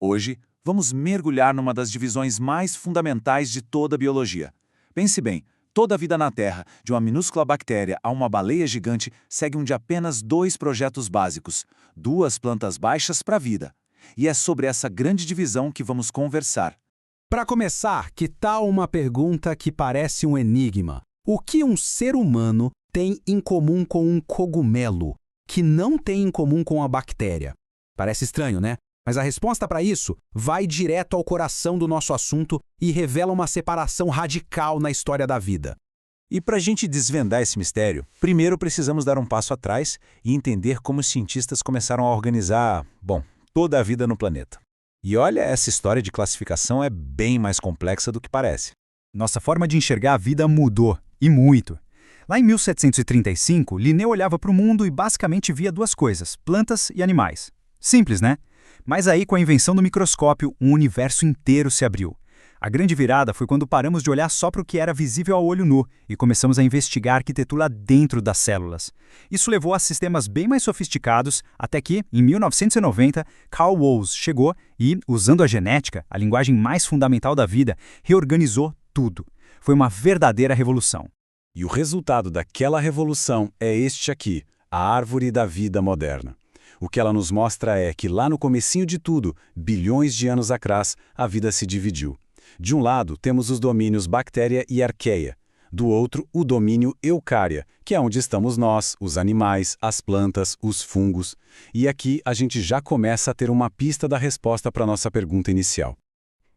Hoje, vamos mergulhar numa das divisões mais fundamentais de toda a biologia. Pense bem, toda a vida na Terra, de uma minúscula bactéria a uma baleia gigante, segue um de apenas dois projetos básicos, duas plantas baixas para a vida. E é sobre essa grande divisão que vamos conversar. Para começar, que tal uma pergunta que parece um enigma? O que um ser humano tem em comum com um cogumelo, que não tem em comum com a bactéria? Parece estranho, né? Mas a resposta para isso vai direto ao coração do nosso assunto e revela uma separação radical na história da vida. E para a gente desvendar esse mistério, primeiro precisamos dar um passo atrás e entender como os cientistas começaram a organizar, toda a vida no planeta. E olha, essa história de classificação é bem mais complexa do que parece. Nossa forma de enxergar a vida mudou, e muito. Lá em 1735, Linneu olhava para o mundo e basicamente via duas coisas, plantas e animais. Simples, né? Mas aí, com a invenção do microscópio, um universo inteiro se abriu. A grande virada foi quando paramos de olhar só para o que era visível ao olho nu e começamos a investigar a arquitetura dentro das células. Isso levou a sistemas bem mais sofisticados, até que, em 1990, Carl Woese chegou e, usando a genética, a linguagem mais fundamental da vida, reorganizou tudo. Foi uma verdadeira revolução. E o resultado daquela revolução é este aqui, a árvore da vida moderna. O que ela nos mostra é que lá no comecinho de tudo, bilhões de anos atrás, a vida se dividiu. De um lado, temos os domínios bactéria e arqueia. Do outro, o domínio eucária, que é onde estamos nós, os animais, as plantas, os fungos. E aqui a gente já começa a ter uma pista da resposta para a nossa pergunta inicial.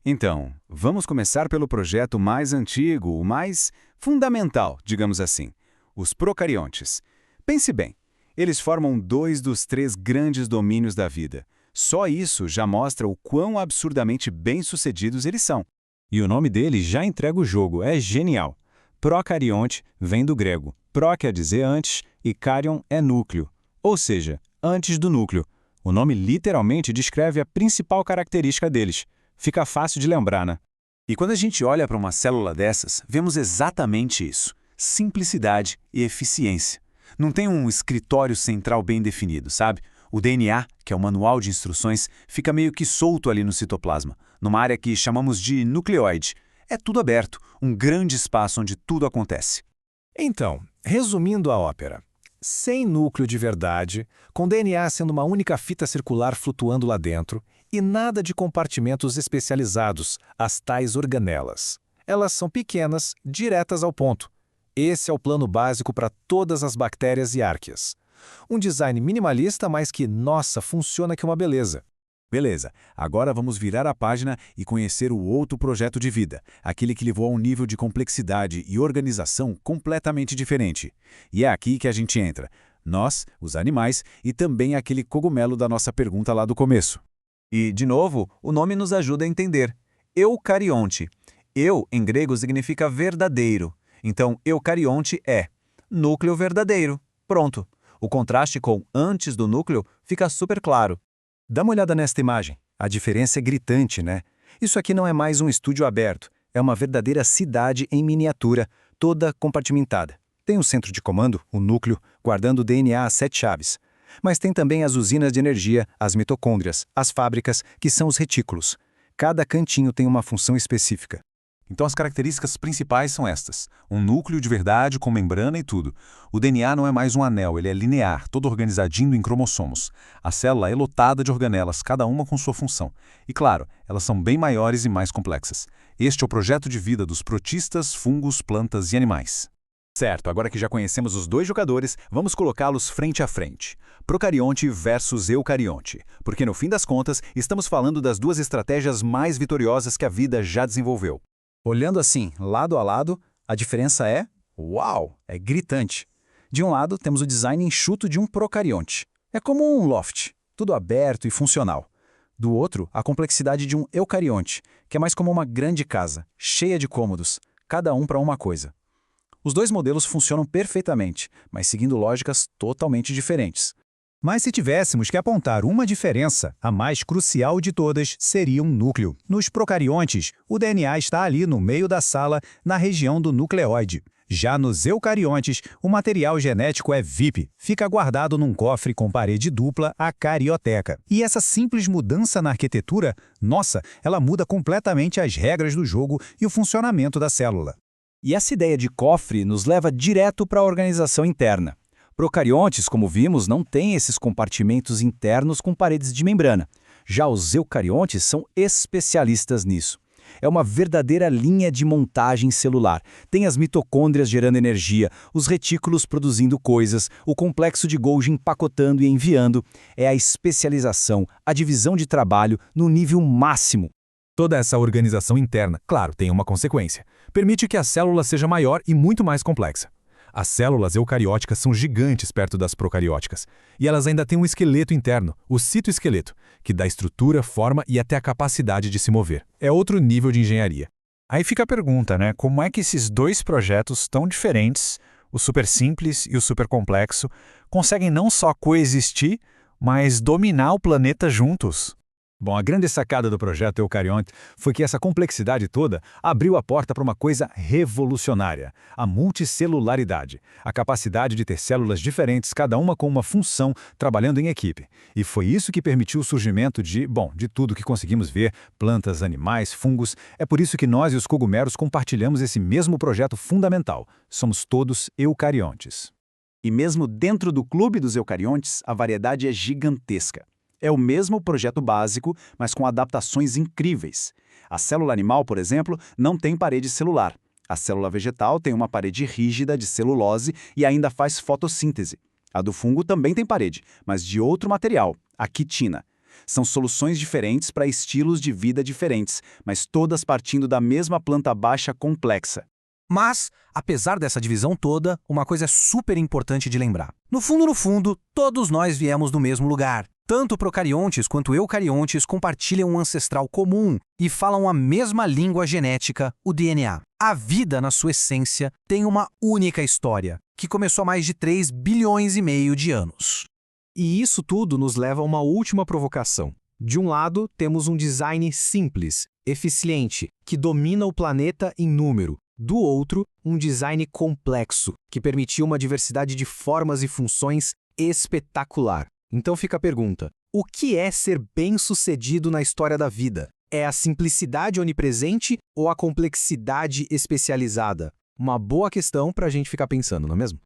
Então, vamos começar pelo projeto mais antigo, o mais fundamental, digamos assim, os procariontes. Pense bem, eles formam dois dos três grandes domínios da vida. Só isso já mostra o quão absurdamente bem-sucedidos eles são. E o nome deles já entrega o jogo, é genial. Procarionte vem do grego. Pro quer dizer antes e carion é núcleo, ou seja, antes do núcleo. O nome literalmente descreve a principal característica deles. Fica fácil de lembrar, né? E quando a gente olha para uma célula dessas, vemos exatamente isso: simplicidade e eficiência. Não tem um escritório central bem definido, sabe? O DNA, que é o manual de instruções, fica meio que solto ali no citoplasma, numa área que chamamos de nucleoide. É tudo aberto, um grande espaço onde tudo acontece. Então, resumindo a ópera, sem núcleo de verdade, com DNA sendo uma única fita circular flutuando lá dentro, e nada de compartimentos especializados, as tais organelas. Elas são pequenas, diretas ao ponto. Esse é o plano básico para todas as bactérias e árqueas. Um design minimalista, mas que, nossa, funciona que uma beleza. Beleza, agora vamos virar a página e conhecer o outro projeto de vida, aquele que levou a um nível de complexidade e organização completamente diferente. E é aqui que a gente entra, nós, os animais, e também aquele cogumelo da nossa pergunta lá do começo. E, de novo, o nome nos ajuda a entender. Eucarionte. Eu, em grego, significa verdadeiro. Então, eucarionte é núcleo verdadeiro. Pronto. O contraste com antes do núcleo fica super claro. Dá uma olhada nesta imagem. A diferença é gritante, né? Isso aqui não é mais um estúdio aberto. É uma verdadeira cidade em miniatura, toda compartimentada. Tem o centro de comando, o núcleo, guardando o DNA às 7 chaves. Mas tem também as usinas de energia, as mitocôndrias, as fábricas, que são os retículos. Cada cantinho tem uma função específica. Então as características principais são estas: um núcleo de verdade com membrana e tudo. O DNA não é mais um anel, ele é linear, todo organizadinho em cromossomos. A célula é lotada de organelas, cada uma com sua função. E claro, elas são bem maiores e mais complexas. Este é o projeto de vida dos protistas, fungos, plantas e animais. Certo, agora que já conhecemos os dois jogadores, vamos colocá-los frente a frente. Procarionte versus eucarionte. Porque no fim das contas, estamos falando das duas estratégias mais vitoriosas que a vida já desenvolveu. Olhando assim, lado a lado, a diferença é, uau, é gritante. De um lado, temos o design enxuto de um procarionte. É como um loft, tudo aberto e funcional. Do outro, a complexidade de um eucarionte, que é mais como uma grande casa, cheia de cômodos, cada um para uma coisa. Os dois modelos funcionam perfeitamente, mas seguindo lógicas totalmente diferentes. Mas se tivéssemos que apontar uma diferença, a mais crucial de todas seria um núcleo. Nos procariontes, o DNA está ali no meio da sala, na região do nucleóide. Já nos eucariontes, o material genético é VIP, fica guardado num cofre com parede dupla, a carioteca. E essa simples mudança na arquitetura, nossa, ela muda completamente as regras do jogo e o funcionamento da célula. E essa ideia de cofre nos leva direto para a organização interna. Procariontes, como vimos, não têm esses compartimentos internos com paredes de membrana. Já os eucariontes são especialistas nisso. É uma verdadeira linha de montagem celular. Tem as mitocôndrias gerando energia, os retículos produzindo coisas, o complexo de Golgi empacotando e enviando. É a especialização, a divisão de trabalho no nível máximo. Toda essa organização interna, claro, tem uma consequência. Permite que a célula seja maior e muito mais complexa. As células eucarióticas são gigantes perto das procarióticas. E elas ainda têm um esqueleto interno, o citoesqueleto, que dá estrutura, forma e até a capacidade de se mover. É outro nível de engenharia. Aí fica a pergunta, né? Como é que esses dois projetos tão diferentes, o super simples e o super complexo, conseguem não só coexistir, mas dominar o planeta juntos? Bom, a grande sacada do projeto Eucarionte foi que essa complexidade toda abriu a porta para uma coisa revolucionária, a multicelularidade, a capacidade de ter células diferentes, cada uma com uma função, trabalhando em equipe. E foi isso que permitiu o surgimento de tudo que conseguimos ver, plantas, animais, fungos. É por isso que nós e os cogumelos compartilhamos esse mesmo projeto fundamental. Somos todos eucariontes. E mesmo dentro do clube dos eucariontes, a variedade é gigantesca. É o mesmo projeto básico, mas com adaptações incríveis. A célula animal, por exemplo, não tem parede celular. A célula vegetal tem uma parede rígida de celulose e ainda faz fotossíntese. A do fungo também tem parede, mas de outro material, a quitina. São soluções diferentes para estilos de vida diferentes, mas todas partindo da mesma planta baixa complexa. Mas, apesar dessa divisão toda, uma coisa é super importante de lembrar. No fundo, todos nós viemos do mesmo lugar. Tanto procariontes quanto eucariontes compartilham um ancestral comum e falam a mesma língua genética, o DNA. A vida, na sua essência, tem uma única história, que começou há mais de 3 bilhões e meio de anos. E isso tudo nos leva a uma última provocação. De um lado, temos um design simples, eficiente, que domina o planeta em número. Do outro, um design complexo, que permitiu uma diversidade de formas e funções espetacular. Então fica a pergunta, o que é ser bem-sucedido na história da vida? É a simplicidade onipresente ou a complexidade especializada? Uma boa questão para a gente ficar pensando, não é mesmo?